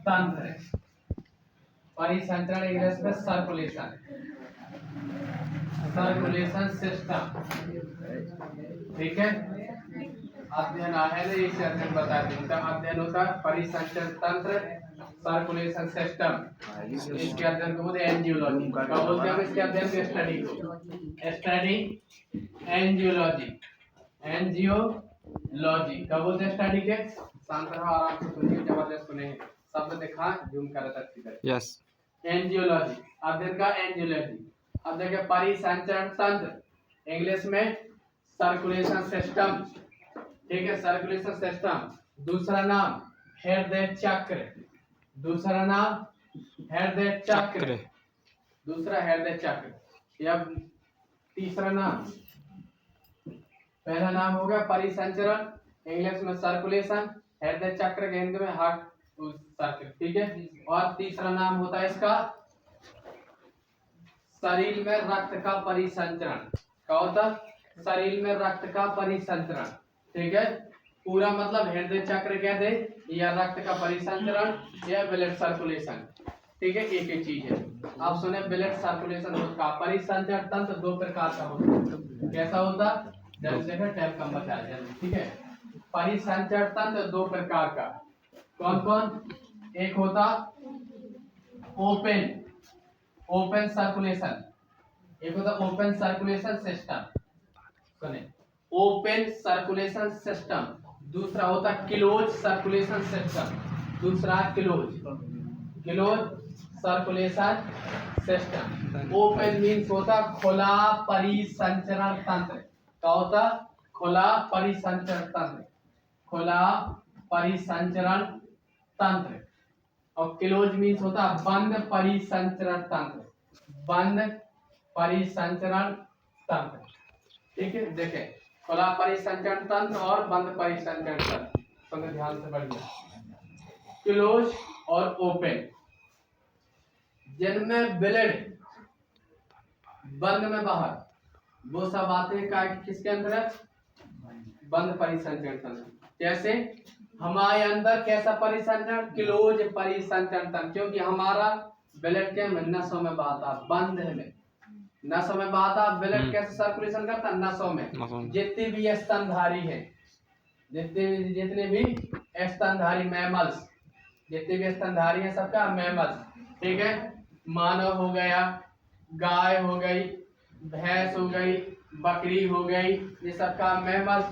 तंत्र, परिसंचरण इंग्लिश में सर्कुलेशन, सर्कुलेशन सिस्टम। ठीक है, अध्ययन है ना, इसे अध्ययन बता दें। इनका अध्ययन होता है परिसंचरण तंत्र, सर्कुलेशन सिस्टम। इसके अध्ययन को बोलते हैं एंजियोलॉजी। क्या बोलते हैं हम इसके अध्ययन के स्टडी को? स्टडी एंजियोलॉजी, एंजियोलॉजी क्या बोलते हैं स्टडी के? शांत रहो, आराम से सुनिए, जबरदस्त सुनेंगे। शब्द देखा, जूम करा अच्छी तरह। यस, एंजियोलॉजी, अध्ययन का एंजियोलॉजी। अब देखिए परिसंचरण तंत्र, इंग्लिश में सर्कुलेशन सिस्टम। ठीक है, सर्कुलेशन सिस्टम। दूसरा नाम हृदय चक्र, दूसरा नाम हृदय चक्र, दूसरा हृदय चक्र। या तीसरा नाम, पहला नाम हो गया परिसंचरण, इंग्लिश में सर्कुलेशन, हृदय चक्र के हिंदी में हार्ट सर्किल। ठीक है, और तीसरा नाम होता है इसका शरीर में रक्त का परिसंचरण। क्या होता? शरीर में रक्त का परिसंचरण। ठीक है, पूरा मतलब हृदय चक्र कह दे या रक्त का परिसंचरण या ब्लड सर्कुलेशन। ठीक है, एक ही चीज है। आप सुने ब्लड सर्कुलेशन का परिसंचरण तंत्र दो प्रकार का होता है। कैसा होता? जल्दी देखो, टाइम कम बचा है जल्दी। ठीक है, परिसंचरण तंत्र दो प्रकार का, कौन कौन? एक होता ओपन, ओपन सर्कुलेशन, एक होता ओपन सर्कुलेशन सिस्टम। सुने, ओपन सर्कुलेशन सिस्टम। दूसरा होता क्लोज सर्कुलेशन सिस्टम, दूसरा close, close circulation system. Open means होता खुला परिसंचरण तंत्र। क्या होता? खुला परिसंचरण तंत्र, खुला परिसंचरण तंत्र। और क्लोज मीन्स होता बंद परिसंचरण तंत्र, बंद परिसंचरण तंत्र। ठीक है, देखें खुला परिसंचरण तंत्र और बंद परिसंचरण तंत्र, तो ध्यान से पढ़िए। क्लोज और ओपन, जिनमें ब्लड बंद में बाहर, वो सब आते हैं किसके अंदर? बंद परिसंचरण तंत्र। जैसे हमारे अंदर कैसा परिसंचरण? क्लोज परिसंचरण तंत्र, क्योंकि हमारा ब्लड के नसों में बहता, बंद है में नसों में बहता। ब्लड कैसे सर्कुलेशन करता? नसों में। जितने भी स्तनधारी है, जितने भी स्तनधारी मैमल्स, जितने भी स्तनधारी है सबका मैमल्स। ठीक है, मानव हो गया, गाय हो गई, भैंस हो गई, बकरी हो गई, ये सबका मैमल्स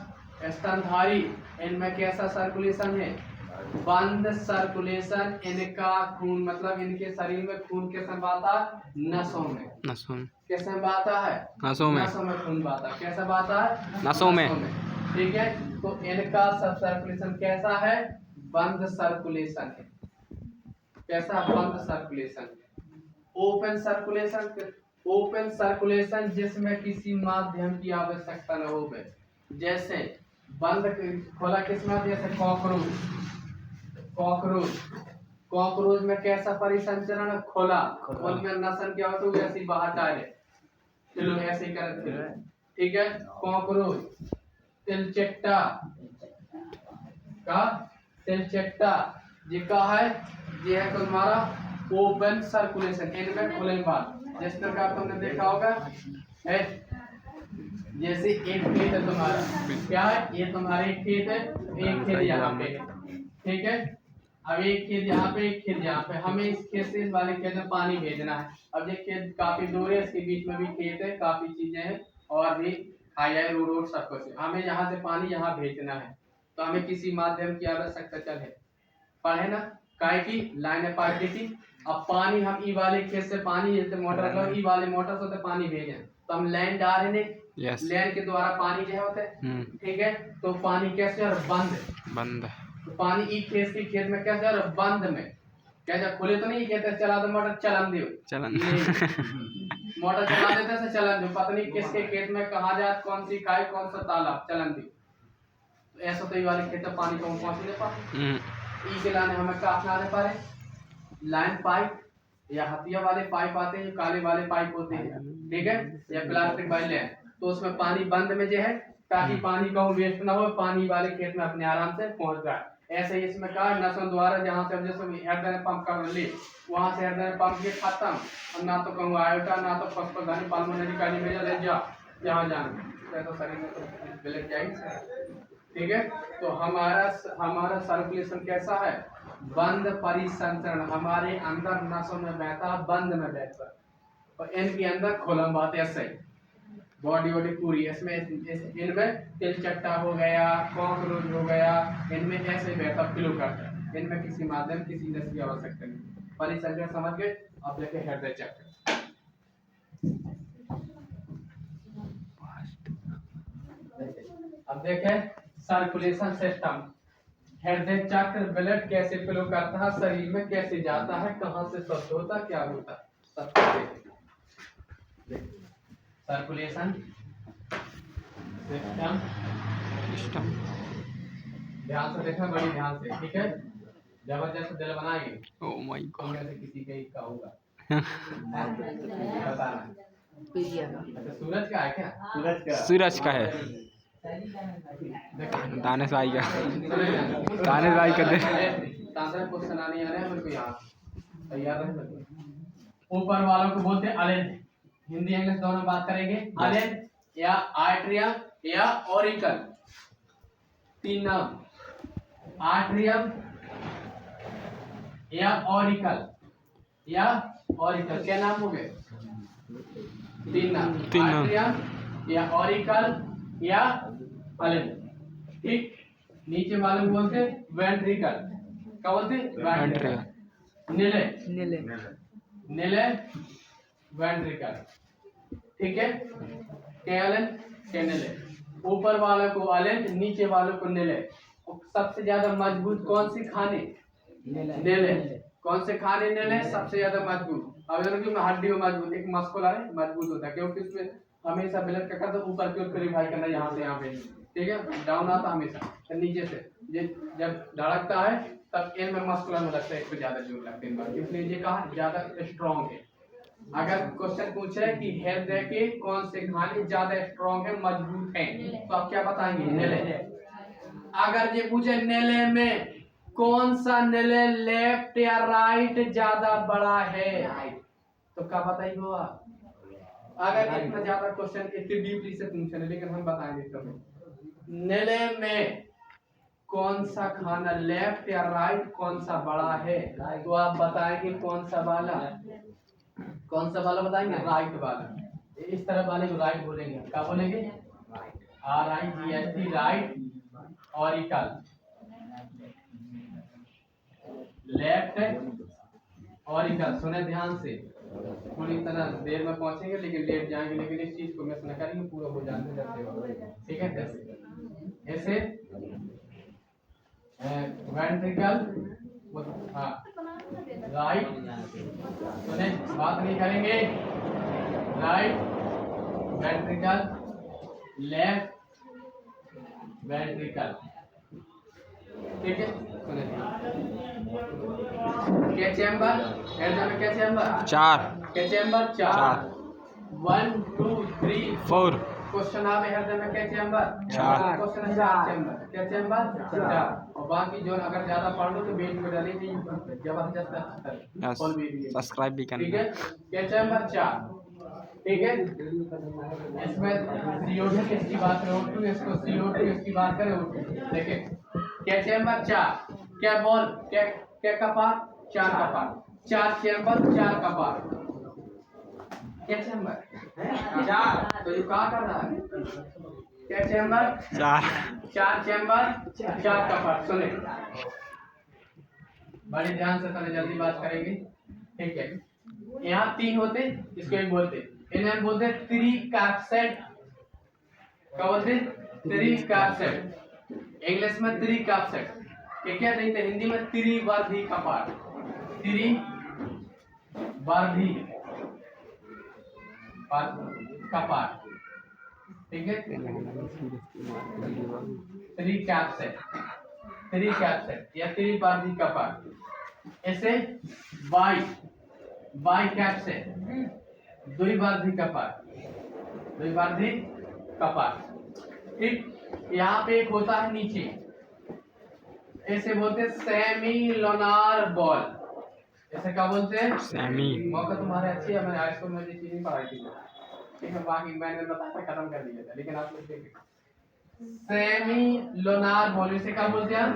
स्तनधारी। इनमें कैसा सर्कुलेशन है? बंद सर्कुलेशन। इनका खून मतलब इनके शरीर में खून कैसे बहता? नसों में, नसों में। कैसे बहता है? नसों में, नसों में खून बहता। कैसा बहता है? नसों में। ठीक है, तो इनका सब सर्कुलेशन कैसा है? बंद सर्कुलेशन है। कैसा? बंद circulation. Open circulation, open circulation जिसमें किसी माध्यम की आवश्यकता न हो। जैसे बंद खोला किसमें? जैसे कॉकरोच, कॉकरोच, कॉकरोच में कैसा परिसंचरण? खोला, उनमें नसन क्या होता है? ऐसी बाहर डाले, चलो ऐसे ही करते हैं। ठीक है, कॉकरोच, तिलचट्टा का, तिलचट्टा जी का है, ये है तुम्हारा ओपन सर्कुलेशन, इनमें खुले बात। जिस प्रकार तुमने देखा होगा है, जैसे एक खेत है तुम्हारा, क्या है? ये तुम्हारे खेत है, एक खेत यहाँ पे है। ठीक है, अब एक खेत यहाँ पे, एक खेत यहाँ पे, हमें इस खेत से इस वाले खेत में पानी भेजना है। अब ये खेत काफी दूर है, इसके बीच में भी खेत है, काफी चीजें हैं और भी हाईवे रोड सब कुछ है। हमें यहाँ से पानी यहाँ भेजना है, तो हमें किसी माध्यम की आवश्यकता चले पढ़े ना, काय की लाइन पार्टी की। अब पानी हम ई वाले खेत से पानी मोटर लो, ई वाले मोटर से तो पानी भेजे, तो हम लाइन डाल रहे हैं। लाइन के द्वारा पानी जो होता है। ठीक है, तो पानी कैसे? और बंद, बंद। तो पानी ई खेत के खेत में कैसे? और बंद में। कैसे? खुले तो नहीं कहते चला दो मोटर, चलन दो, चलन मोटर चला देते से चलन दो, पता नहीं किसके खेत में कहा जाए, कौन सी खाई, कौन सा तालाब, चलन दो। तो ऐसा तो ये वाले खेत में पानी कौन पहुंच नहीं पाते। ई के लाने हमें क्या अपनाने पड़े? लाइन पाइप या हथिया वाले पाइप आते हैं, काले वाले पाइप होते हैं। ठीक है, या प्लास्टिक वाले हैं, तो उसमें पानी बंद में जो है, ताकि पानी का वेस्ट ना हो, पानी वाले खेत में अपने आराम से पहुंच जाए। ऐसे ही इसमें कहा नसों द्वारा, जहाँ से हम जैसे हृदय में पंप कर ली, वहां से हृदय में पंप के खत्म, और ना तो कहूँ आयोटा ना तो फस्फोधानी पाल्मोनरी का मेजर है जहाँ जाना तो शरीर में तो ब्लड जाएगी। ठीक है, तो हमारा सर्कुलेशन कैसा है, बंद परिसंचरण, हमारे अंदर नसों में बहता, बंद में बहता, और इनके अंदर खुलम बात ऐसे बॉडी पूरी, इसमें इनमें तिलचट्टा हो गया, कॉकरोच हो गया, इनमें ऐसे बहता फ्लो करता है, इनमें किसी माध्यम किसी नस की आवश्यकता नहीं। परिसंचरण समझ गए। अब देखें हृदय चक्र। अब देखें सर्कुलेशन सिस्टम, हृदय चक्र ब्लड कैसे फ्लो करता है, शरीर में कैसे जाता है, कहां से शुद्ध होता, क्या होता, सब सर्कुलेशन सिस्टम। ध्यान से देखना, बड़ी ध्यान से, ठीक है, जबरदस्त दिल बनाएंगे। ओह माय गॉड, में से किसी के का होगा बताना। अच्छा सूरज का है क्या, सूरज का है, दानिश भाई का, दानिश भाई का दे क्वेश्चन आने आ रहे हैं मेरे को यहाँ, तैयार रहे। ऊपर वालों को बोलते हैं अलेंथ, हिंदी इंग्लिश दोनों बात करेंगे। अलेंथ या आर्ट्रियम या ऑरिकल, तीन नाम, आर्ट्रियम या ऑरिकल क्या नाम हो गए, तीन नाम, आर्ट्रियम या ऑरिकल या अलेंथ। ठीक, नीचे वाले को बोलते वेंट्रिकल, क्या बोलते वेंट्रिकल, नीले वेंट्रिकल, ठीक है, के नीले, ऊपर वाले को अलेंथ, नीचे वाले को नीले। सबसे ज्यादा मजबूत कौन सी खाने, नीले, कौन से खाने नीले सबसे ज्यादा मजबूत। अब क्यों हड्डी में मजबूत, एक मस्कुलर है मजबूत होता है, क्योंकि उसमें हमेशा ब्लड का कदम ऊपर की ओर प्यूरिफाई करना, यहाँ से यहाँ पे, ठीक है, डाउन आता हमेशा, तो नीचे से जब धड़कता है तब इनमें मस्कुलर में लगता है, इस पे ज्यादा जोर लगता है, इसलिए ये कहा ज्यादा स्ट्रॉन्ग है। अगर क्वेश्चन पूछे कि हृदय के कौन से खाने ज्यादा स्ट्रॉन्ग है, मजबूत है, तो आप क्या बताएंगे, नीले। अगर ये पूछे नीले में कौन सा नीले लेफ्ट या राइट ज्यादा बड़ा है, तो क्या बताइए आप। अगर इतना ज्यादा क्वेश्चन इतनी डीपली से पूछे, लेकिन हम बताएंगे कभी, नीले में कौन सा खाना लेफ्ट या राइट कौन सा बड़ा है, तो आप बताएंगे कौन सा वाला बताएंगे, राइट वाला। इस तरह वाले को राइट बोलेंगे, क्या बोलेंगे, RIGHT, right, auricle, left auricle. सुने ध्यान से, थोड़ी तरह देर में पहुंचेंगे लेकिन लेट जाएंगे, लेकिन इस चीज को मिस न करेंगे, पूरा हो जाने देते, ठीक है। ऐसे वेंट्रिकल, हाँ राइट, सुने बात नहीं करेंगे, राइट वेंट्रिकल, लेफ्ट वेंट्रिकल, ठीक है। सुने क्या चैम्बर, हृदय में क्या चैम्बर, चार, क्या चैम्बर, चार, 1 2 3 4, क्वेश्चन आ गए, हृदय में क्या चैम्बर, चार, क्वेश्चन है चार चैम्बर, क्या चैम्बर, चार। और बाकी जो अगर ज्यादा पढ़ लो तो बेच में डालेंगे, जबरदस्त सब्सक्राइब भी ठीक है। करना। क्या चैम्बर, चार, ठीक है। इसमें CO2 किसकी बात करें, O2, इसको CO2 इसकी बात करें, O2। देखिए क्या चैम्बर, चार, क्या बॉल, क्या कपाट, चार कपाट, चार चैम्बर, चार कपाट, क्या चैम्बर, चार। तो ये क्या कर रहा है, क्या चैम्बर, चार चैम्बर, चार कपाट। सुने बड़े ध्यान से, थोड़ा जल्दी बात करेंगे, ठीक है। यहाँ तीन होते, इसको एक बोलते, इन्हें बोलते त्रिकैप्सेट, क्या बोलते, त्रिकैप्सेट, इंग्लिश में त्रिकैप्सेट, ठीक है। नहीं तो हिंदी में त्रिवर्धी कपाट, त्रिवर्धी कपाट, ठीक है। त्रिकैप्सेट या त्रिवर्धी कपाट। ऐसे बाइकैप्सेट, द्विवर्धी कपाट, द्विवर्धी कपाट, ठीक। यहाँ पे एक होता है नीचे, ऐसे बोलते हैं सेमी लोनार बॉल। ऐसे क्या बोलते हैं? सेमी। मौका तुम्हारे अच्छी है, मैंने हाई स्कूल में चीज नहीं पढ़ाई थी, ठीक है, बाकी मैंने बताया था खत्म कर दिया था, लेकिन आप लोग देखिए सेमी लोनार बॉल, इसे क्या बोलते हैं?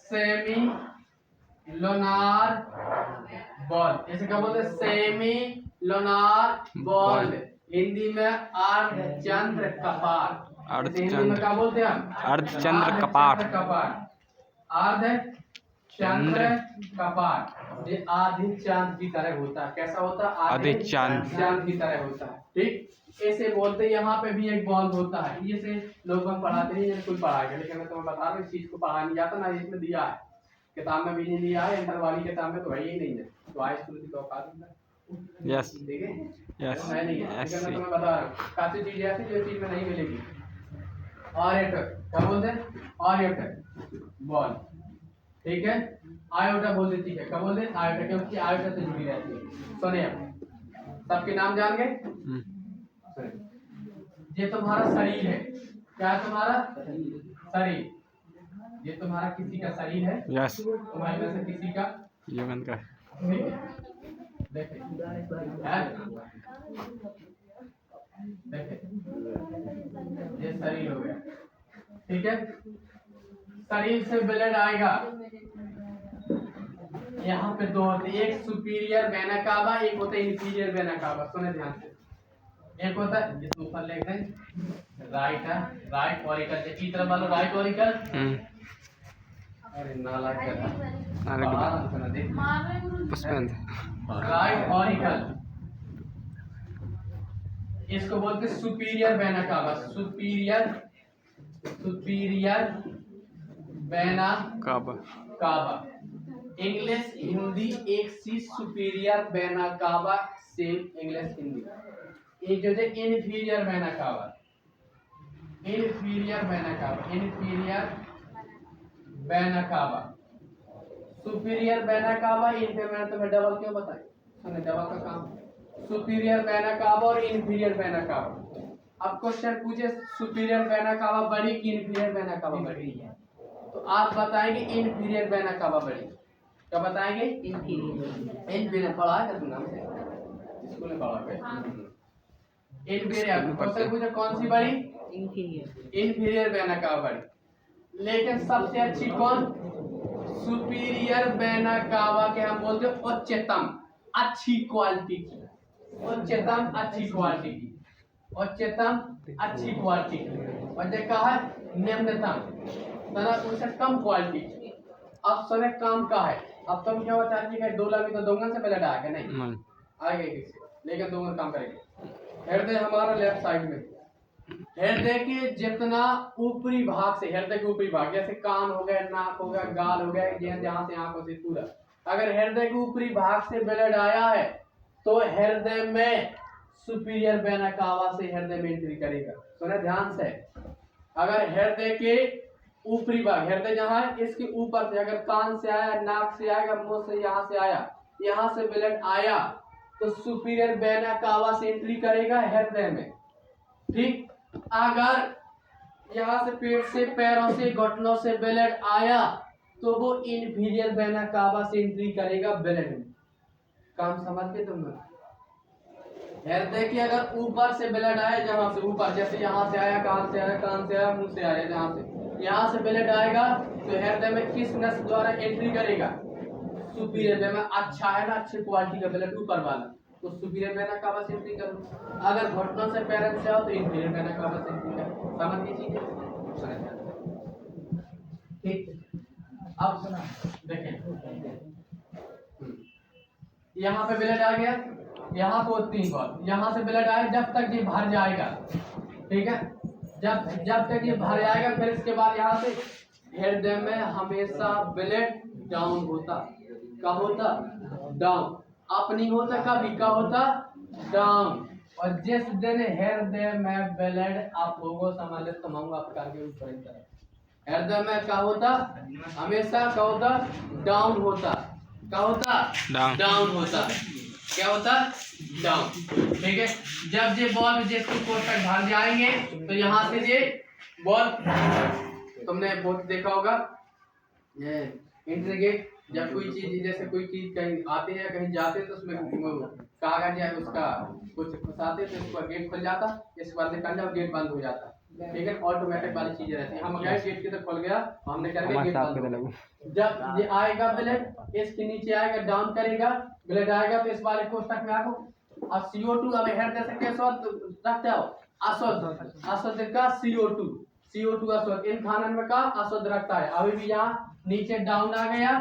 Semi Lonar ball. इसे क्या बोलते हैं? Semi Lonar ball. हिंदी में अर्धचंद्र कपाट। हिंदी में क्या बोलते हैं? अर्धचंद्र कपाट। अर्धचंद्र कपाट। ये आधे चांद की तरह होता है। कैसा होता है? आधे चांद की तरह होता है, ठीक। ऐसे बोलते हैं। यहाँ पे भी एक बॉल होता है, ये से लोग हम पढ़ाते नहीं, कोई पढ़ाएगा, लेकिन मैं तुम्हें बता रहा हूँ इस चीज को पढ़ा नहीं जाता ना, इसमें दिया है किताब में भी नहीं दिया है, इंटर वाली किताब में तो है ही नहीं है, तो हाई स्कूल की तो औकात नहीं है। यस ठीक है, यस है नहीं है, यस। लेकिन मैं तुम्हें बता रहा हूँ काफी चीजें ऐसी जो चीज में नहीं मिलेगी। ऑरिएटर क्या बोलते हैं? ऑरिएटर बॉल, ठीक है। आयोटा बोल देती है, क्या बोलते हैं? आयोटा, क्योंकि आयोटा से जुड़ी रहती है। सुनिए, सबके नाम जान गए? ये तुम्हारा शरीर है, क्या है तुम्हारा शरीर? ये तुम्हारा किसी का शरीर है? यस। तुम्हारे में से किसी का? ये बंद कर। देखिए ये शरीर हो गया, ठीक है। शरीर से ब्लड आएगा, यहाँ पे दो होते, एक सुपीरियर वेना कावा, एक होता है इंफीरियर वेना कावा। सुने ध्यान से, एक होता है जिसको ऊपर लिख दें राइट है, राइट ऑरिकल, की तरफ वाला राइट ऑरिकल। अरे नाला क्या राइट ऑरिकल, इसको बोलते हैं superior vena cava. Superior vena cava. English Hindi एक सी superior vena cava, same English Hindi. एक जो है inferior vena cava, inferior vena cava, inferior vena cava, superior vena cava. इनपे मैंने तुम्हें डबल क्यों बताया? सुने, डबल का काम, सुपीरियर वेना कावा और इन्फीरियर वेना कावा। अब क्वेश्चन पूछे सुपीरियर वेना कावा बड़ी कि इन्फीरियर वेना कावा बड़ी है, तो आप बताएंगे इन्फीरियर वेना कावा बड़ी। क्या बताएंगे? इन्फीरियर। पढ़ा है तुम नाम से स्कूल में पढ़ा है इन्फीरियर। क्वेश्चन पूछे कौन सी बड़ी? इन्फीरियर वेना कावा बड़ी। लेकिन सबसे अच्छी कौन? सुपीरियर वेना कावा के हम बोलते हैं उच्चतम, अच्छी क्वालिटी की, उच्चतम अच्छी क्वालिटी की, उच्चतम अच्छी क्वालिटी की। और देखा है निम्नतम, उससे कम क्वालिटी की। अब समय काम का है, अब तुम क्या बता रही है? दो लगी तो दोगुना से पहले आएगा नहीं, आएगा किसी, लेकिन दोगुना काम करेंगे। हृदय हमारा लेफ्ट साइड में, हृदय के जितना ऊपरी भाग से, हृदय के ऊपरी भाग जैसे कान हो गया, नाक हो गया, गाल हो गया, जहाँ से आंखों से पूरा, अगर हृदय के ऊपरी भाग से ब्लड आया है तो हृदय में सुपीरियर वेना कावा से हृदय में एंट्री करेगा। सुने ध्यान से, अगर हृदय के ऊपरी भाग, हृदय जहाँ है इसके ऊपर से, अगर कान से आया, नाक से आया, मुंह से, यहाँ से आया, यहाँ से ब्लड आया तो सुपीरियर वेना कावा से एंट्री करेगा हृदय में, ठीक। अगर यहाँ से पेट से, पैरों से, घुटनों से ब्लड आया तो वो इन्फीरियर वेना कावा से एंट्री करेगा ब्लड में। काम समझ के तुम? हृदय की अगर ऊपर से ब्लड आया, जहाँ से ऊपर, जैसे यहाँ से आया, कान से आया, कान से आया, मुंह से आया, जहाँ से यहाँ से ब्लड आएगा तो हृदय में किस नस द्वारा एंट्री करेगा? Superior vena. अच्छा है ना, अच्छी क्वालिटी का ब्लड ऊपर वाला, तो सुपीरियर वेना कावा से एंट्री करो। अगर घुटनों से, पैरों से आओ तो इन्फीरियर वेना कावा से एंट्री करो। समझ गई चीजें? ठीक। अब सुना, देखें, यहाँ पे ब्लड आ गया, यहाँ पे उतनी बार, यहाँ से ब्लड आया, जब तक ये भर जाएगा, ठीक है, जब तक ये भर जाएगा, फिर इसके बाद यहाँ से हृदय में हमेशा ब्लड डाउन होता। क्या होता? डाउन। अप नहीं होता कभी, क्या होता? डाउन। और जिस दिन हृदय में ब्लड अप होगा, समझ ले तमाम प्रकार के ऊपर, हृदय में क्या होता? हमेशा क्या होता? डाउन होता। क्या होता? डाउन होता। क्या होता? डाउन, ठीक है। जब ये बॉल जिसको कोर्ट तक भर जाएंगे तो यहाँ से ये बॉल, तुमने बहुत देखा होगा, ये इंट्रीगेट, जब कोई चीज जैसे कोई चीज कहीं आते हैं कहीं जाते तो उसमें वो कागज या उसका कुछ फंसाते तो उसका गेट खुल जाता, इसके बाद निकल जाओ गेट बंद हो जाता। ठीक है, ऑटोमेटिक वाली चीजें रहती है। हम गए गेट की तरफ खुल गया, हमने कर दिया गेट बंद हो गया। जब ये आएगा ब्लेड इसके नीचे आएगा, डाउन करेगा, ब्लेड आएगा तो इस वाले कोष्टक में आगो। अब CO2 अब हेड जैसे कैसे रखते हो अशुद्ध, अशुद्ध का CO2 अशुद्ध, इन खानन में का अशुद्ध रखता है। अभी भी यहाँ नीचे डाउन आ गया,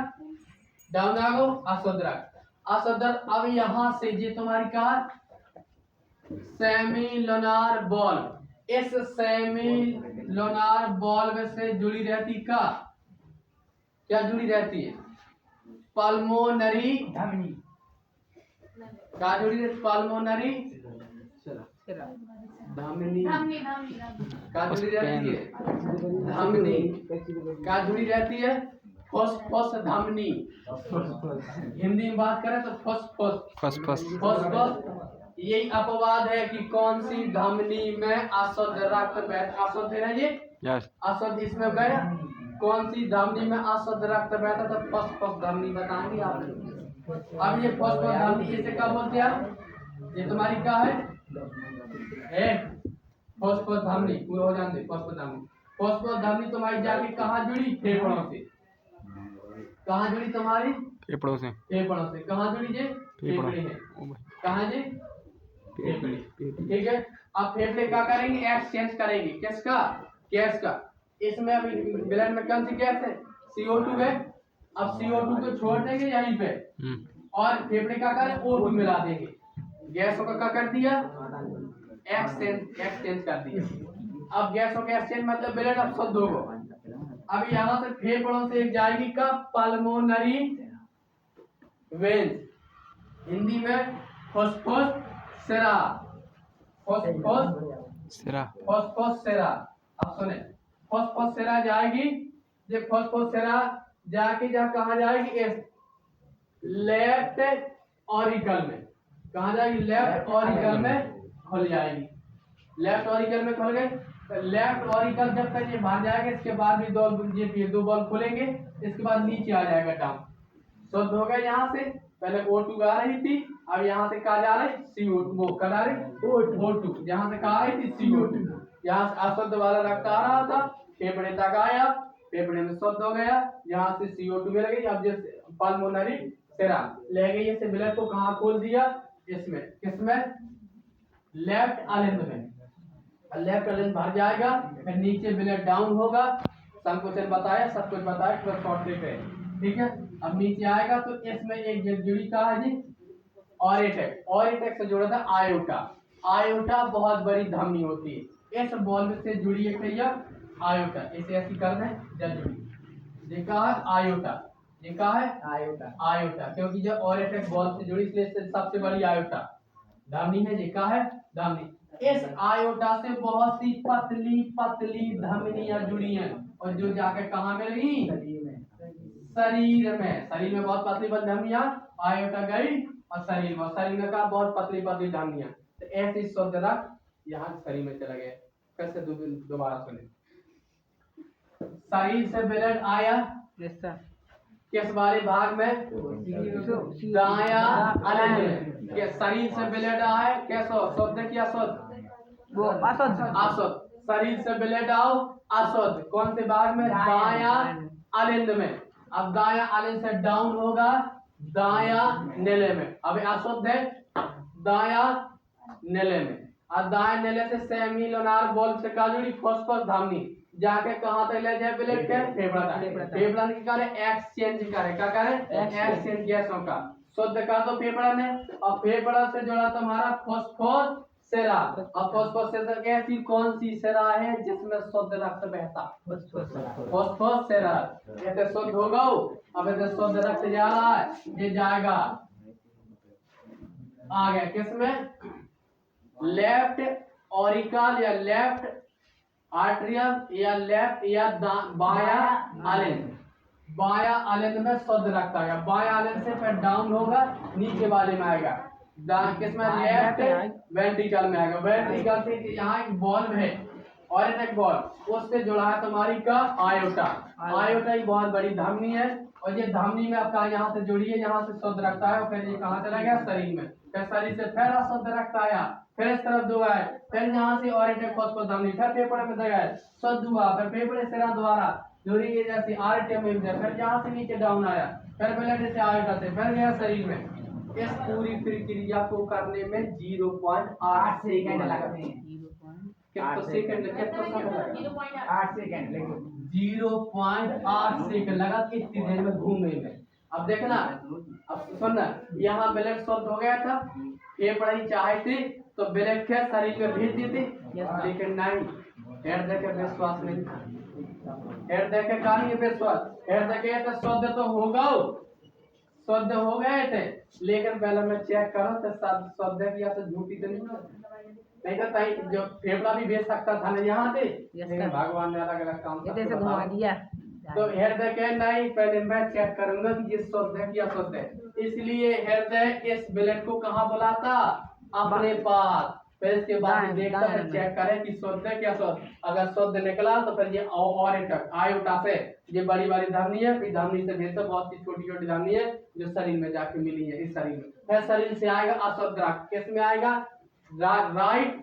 डाउन आ गो अशुद्ध रख, अशुद्ध। अब यहाँ से ये तुम्हारी कहा सेमी लोनार बॉल, इस सेमी लोनार बॉल से जुड़ी रहती का क्या जुड़ी रहती है? पल्मोनरी धमनी का जुड़ी रहती, पल्मोनरी धमनी का जुड़ी रहती है, धमनी का जुड़ी रहती है, फॉस्फोरस धमनी। हिंदी में बात करें तो फॉस्फोरस। यही अपवाद है कि कौन सी धमनी में अशुद्ध रक्त बहता, अशुद्ध है ये अशुद्ध, इसमें गया कौन सी धमनी में अशुद्ध रक्त बहता तो फॉस्फोरस धमनी बताएंगे आप। अब ये फॉस्फोरस धमनी इसे कब बोलते हैं? ये तुम्हारी क्या है फॉस्फोरस धमनी, पूरा हो जाने दे। फॉस्फोरस धमनी तुम्हारी जाके कहाँ जुड़ी? फेफड़ों से। कहाँ जुड़ी तुम्हारी? फेफड़ों से। फेफड़ों से कहाँ जुड़ी? ये फेफड़े है। कहाँ जी? फेफड़े। ठीक है, अब फेफड़े क्या करेंगे? एक्सचेंज करेंगे किसका? गैस का। इसमें अभी ब्लड में कौन सी गैस है? CO2 है। अब CO2 को छोड़ देंगे यहीं पे और फेफड़े का करें O2 मिला देंगे। गैसों का क्या कर दिया? एक्सचेंज कर दिया। अब गैसों का एक्सचेंज मतलब ब्लड अब शुद्ध होगा। अब यहाँ से फेफड़ों से जाएगी का पल्मोनरी वेन्स, हिंदी में फॉस्फोसेरा, फॉस्फोसेरा। अब सुने, फॉस्फोसेरा जाएगी, ये फॉस्फोसेरा जाके जा कहाँ जाएगी? इस लेफ्ट ऑरिकल में। कहाँ जाएगी? लेफ्ट ऑरिकल में खुल जाएगी। लेफ्ट ऑरिकल में खुल गई, लेफ्ट ऑरिकल जब तक ये बाहर जाएगा इसके बाद भी ये दो बॉल खुलेंगे, इसके बाद नीचे आ जाएगा डाउन। शुद्ध हो गया। यहाँ से पहले O2 आ रही थी, अब यहाँ से कहा जा रही CO2, वो कहा जा रही O2, यहाँ से कहा रही थी CO2। यहाँ से अशुद्ध वाला रक्त आ रहा था, फेफड़े तक आया, फेफड़े में शुद्ध हो गया, यहाँ से CO2 मिल गई। अब जैसे पल्मोनरी सेरा ले गई, इसे ब्लड को कहाँ खोल दिया? इसमें, किसमें? लेफ्ट अलिंद में। लेफ्ट अलिंद भर जाएगा, फिर नीचे ब्लड डाउन होगा। संकोचन बताया, सब कुछ बताया, फिर शॉर्ट ट्रिक है। ठीक है, अब नीचे आएगा तो इसमें एक जुड़ी का है जी ऑरिटेक, ऑरिटेक से जुड़ा था आयोटा। आयोटा बहुत बड़ी धमनी होती है, इस बॉल से जुड़ी है भैया आयोटा। इसे ऐसी कर दें जब जुड़ी, ये कहा है आयोटा, ये कहा है आयोटा, आयोटा क्योंकि जब ऑरिटेक बॉल से जुड़ी इसलिए सबसे बड़ी आयोटा धमनी है। ये कहा है धमनी। इस आयोटा से बहुत सी पतली पतली धमनियां जुड़ी हैं और जो जाके कहाँ मिल गई? शरीर में। शरीर में बहुत पतली पतली धमनियां, आयोटा गई और शरीर में का बहुत पतली पतली धमनियां। तो ऐसी शुद्ध रक्त यहाँ शरीर में चला गया। कैसे? दोबारा सुने, शरीर से ब्लड आया किस वाले भाग में? दाया अलिंद में। शरीर से ब्लड आया कैसो? शुद्ध क्या शुद्ध? वो अशुद्ध। शरीर से ब्लड आओ अशुद्ध, कौन से भाग में? दाया अलिंद में। अब दाया अलिंद से डाउन होगा दाया नेले में। अब अशुद्ध है दाया नेले में। अब दाया नेले से सेमी लोनार बॉल से का जुड़ी? फॉस्फोरस धमनी जाके कहाँ तक ले जाए ब्लड के? फेफड़ा तक। फेफड़ा की करे एक्सचेंज करे, क्या करे? एक्सचेंज गैसों का। शुद्ध का तो फेफड़ा ने, और फेफड़ा से जुड़ा तुम्हारा फॉस्फोसेरा। अब फॉस्फोसेरा ऐसी कौन सी सेरा है जिसमें शुद्ध रक्त बहता? फॉस्फोसेरा। ऐसे शुद्ध होगा, अब ऐसे शुद्ध रक्त जा रहा है, ये जाएगा आ गया किसमें? लेफ्ट ऑरिकल या लेफ्ट आर्टरियल या लेफ्ट या बाया अलिंद। बाया अलिंद में शुद्ध रक्त आएगा, बाया अलिंद से फिर डाउन होगा नीचे वाले में आएगा, किसमें? लेफ्ट वेंट्रिकल में आएगा। वेंट्रिकल से यहाँ एक बॉल्व है ऑरेटक बॉल, उससे जुड़ा है तुम्हारी का आयोटा। आयोटा ही बहुत बड़ी धमनी है, और ये धमनी में आपका यहाँ से जुड़ी है, यहाँ से शुद्ध रखता है, और फिर ये कहाँ चला गया शरीर में, फिर शरीर से फिर शुद्ध रखता है, फिर इस तरफ दुआ है, फिर यहाँ से ऑरेटक फॉस्फोरस धमनी, फिर फेफड़े में जगह है, शुद्ध हुआ, फिर फेफड़े सिरा द्वारा जुड़ी है जैसी आरटीएम में, फिर यहाँ से नीचे डाउन आया, फिर ब्लड से आयोटा से फिर गया शरीर में। इस पूरी प्रक्रिया को करने में 0.8 सेकंड लगते हैं। कितना सेकंड, कितना समय लगा? 8 सेकंड लगे। 0.8 सेकंड लगा इतनी देर में घूमने में। अब देखना, अब सुनना, यहाँ ब्लड शुद्ध हो गया था, फेफड़ा ही चाहे थे तो ब्लड के शरीर में भेज देते, लेकिन नहीं, हृदय का विश्वास नहीं था। हृदय के का नहीं विश्वास, हृदय के तो शुद्ध तो होगा, शुद्ध हो गए थे, लेकिन पहले मैं चेक करो तो सब शुद्ध किया तो झूठी तो नहीं तो ताई जो फेफड़ा भी भेज सकता था ना यहाँ से, लेकिन भगवान ने अलग अलग काम दिया। तो हृदय के नहीं, पहले मैं चेक करूंगा कि ये शुद्ध है या शुद्ध है, इसलिए हृदय इस ब्लड को कहाँ बुलाता, अपने पास, फिर इसके बाद देखता है चेक करे कि शुद्ध है क्या शुद्ध, अगर शुद्ध निकला तो फिर ये ऑरेटक आयोटा से, ये बड़ी बड़ी धमनी है, फिर धमनी से भेजता बहुत सी छोटी छोटी धमनी है जो शरीर में जाके मिली है, इस शरीर में, फिर शरीर से आएगा अशुद्ध रक्त, किस में आएगा, राइट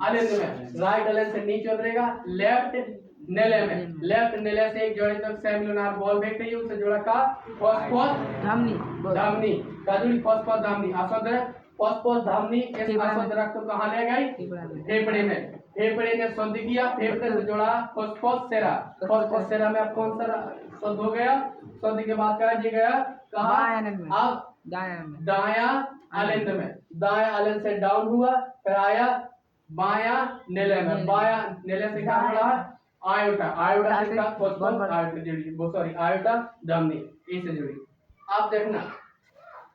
अलिंद में, राइट अलिंद से नीचे उतरेगा लेफ्ट नेले में, लेफ्ट नेले से एक जोड़े तक सेमिलुनार बॉल भेज रही है, उससे जुड़ा का फॉस्फोरस धमनी, धमनी का जुड़ी फॉस्फोरस धमनी, अशुद्ध फॉस्फोरस धमनी इस अशुद्ध रक्त को कहाँ ले गई, फेफड़े में, फेफड़े ने शुद्ध किया, फेफड़े से जुड़ा फॉस्फोरस सेरा, फॉस्फोरस सेरा में अब कौन सा शुद्ध हो गया, शुद्ध के बाद कहा जी गया कहाँ, अब दाया अलिंद में, दाया अलिंद से डाउन हुआ, फिर आया बाया नेले में, बाया नेले से क्या जुड़ा है, आयोटा, आयोटा से का फॉस्फोरस आयोटा जुड़ी, वो सॉरी आयोटा धमनी इससे जुड़ी। अब देखना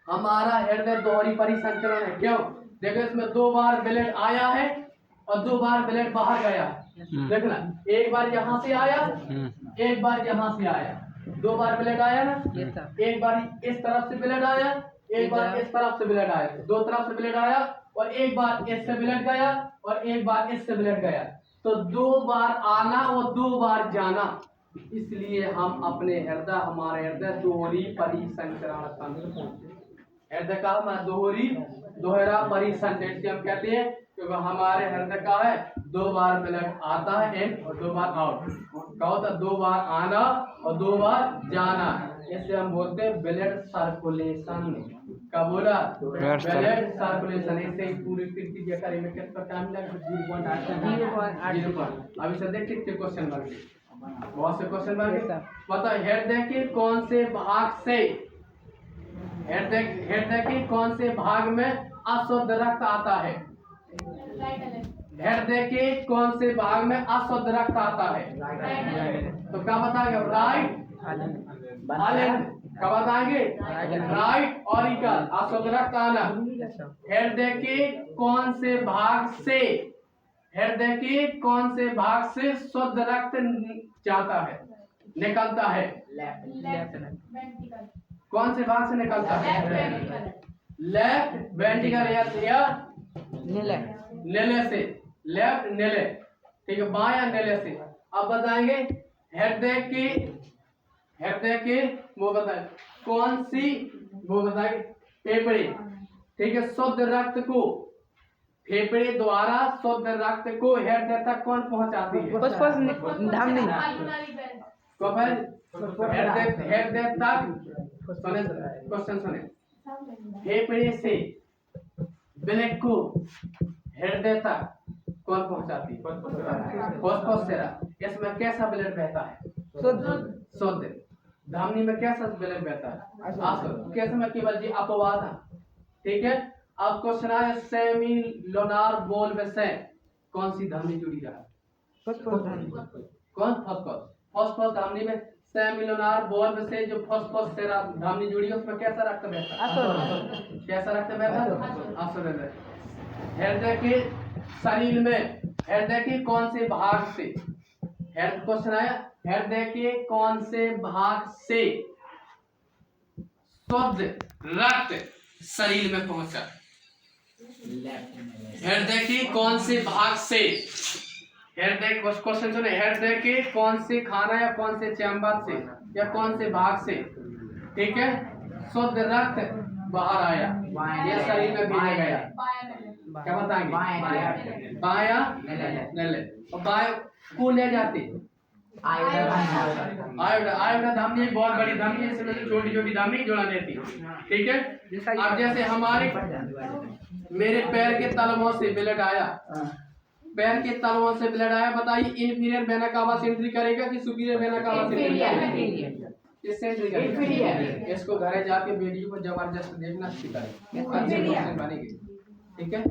हमारा हृदय दोहरी परिसंचरण है, क्यों, देखो इसमें 2 बार ब्लड आया है और 2 बार ब्लड बाहर गया है, देखना एक बार यहाँ से आया, एक बार यहाँ से आया, 2 बार ब्लड आया ना, एक बार इस तरफ से ब्लड आया, एक बार इस तरफ से ब्लड आया, 2 तरफ से ब्लड आया, और एक बार इससे ब्लड गया और एक बार इससे ब्लड गया, तो 2 बार आना और 2 बार जाना, इसलिए हम अपने हृदय, हमारे हृदय दोहरी परिसंचरण तंत्र, हृदय का हमारा दोहरा परिसंचरण हम कहते हैं, क्योंकि हमारे हृदय का है 2 बार ब्लड आता है इन और 2 बार आउट, क्या होता है 2 बार आना और 2 बार जाना, इससे हम बोलते हैं ब्लड सर्कुलेशन, क्या बोला, ब्लड सर्कुलेशन, इससे पूरी प्रक्रिया करने में कितना टाइम लगेगा, 0.8। अभी से देखते क्वेश्चन मार्क, बहुत से क्वेश्चन मार्क, बताओ हृदय के कौन से भाग से, हृदय के कौन से भाग में अशुद्ध रक्त आता है, हृदय के कौन से भाग में अशुद्ध रक्त आता है, तो क्या बताएंगे, राइट अलिंद, क्या बताएंगे, राइट ऑरिकल, अशुद्ध रक्त आना, हृदय के कौन से भाग से, हृदय के कौन से भाग से शुद्ध रक्त जाता है, निकलता है, कौन से भाग से निकलता है, लेफ्ट वेंट्रिकल या नेले से, लेफ्ट नेले, ठीक है, बाया नेले से। अब बताएंगे हृदय के वो बताए कौन सी, वो बताएंगे फेफड़े, ठीक है, शुद्ध रक्त को फेफड़े द्वारा शुद्ध रक्त को हृदय तक कौन पहुंचाती है, हृदय तक, सुने क्वेश्चन सुने, फेफड़े से ब्लड को हृदय तक कौन पहुंचाती है, फॉस्फोरस सेरा, इसमें कैसा ब्लड बहता है, शुद्ध, धमनी में कैसा ब्लड बहता है, अशुद्ध, कैसे में केवल जी अपवाद है, ठीक है। अब क्वेश्चन आया सेमिलुनार बॉल में से कौन सी धमनी जुड़ी रहा है, कौन, फॉस्फोरस धमनी में, सेमिलुनार बॉल में से जो फॉस्फोरस सेरा धमनी जुड़ी है उसमें कैसा रक्त बहता है, कैसा रक्त बहता है, अशुद्ध। हृदय के शरीर में हृदय के कौन से भाग से, क्वेश्चन आया हृदय के कौन से भाग से शुद्ध रक्त शरीर में पहुंचा, हृदय के कौन से भाग से हेड देख उस क्वेश्चन सुने, हेड देख के कौन से खाना या कौन से चैम्बर से या कौन से भाग से, ठीक है, शुद्ध रक्त बाहर आया, ये शरीर में भेजा गया, क्या बताएंगे? बाया नले, और बाया को ले जाते आयोडा धमनी एक बहुत बड़ी धमनी है, इसमें छोटी छोटी धमनी जुड़ा देती, ठीक है। अब जैसे हमारे मेरे पैर के तलवों से ब्लड आया, पैर के तलवों से ब्लड आया, बताइए इंफीरियर वेना कावा से एंट्री करेगा कि सुपीरियर वेना कावा से एंट्री करेगा? इससे एंट्री करेगा। इसको घरे जाके वीडियो को जबरदस्त देखना सीखा, अच्छे क्वेश्चन बनेंगे, ठीक है।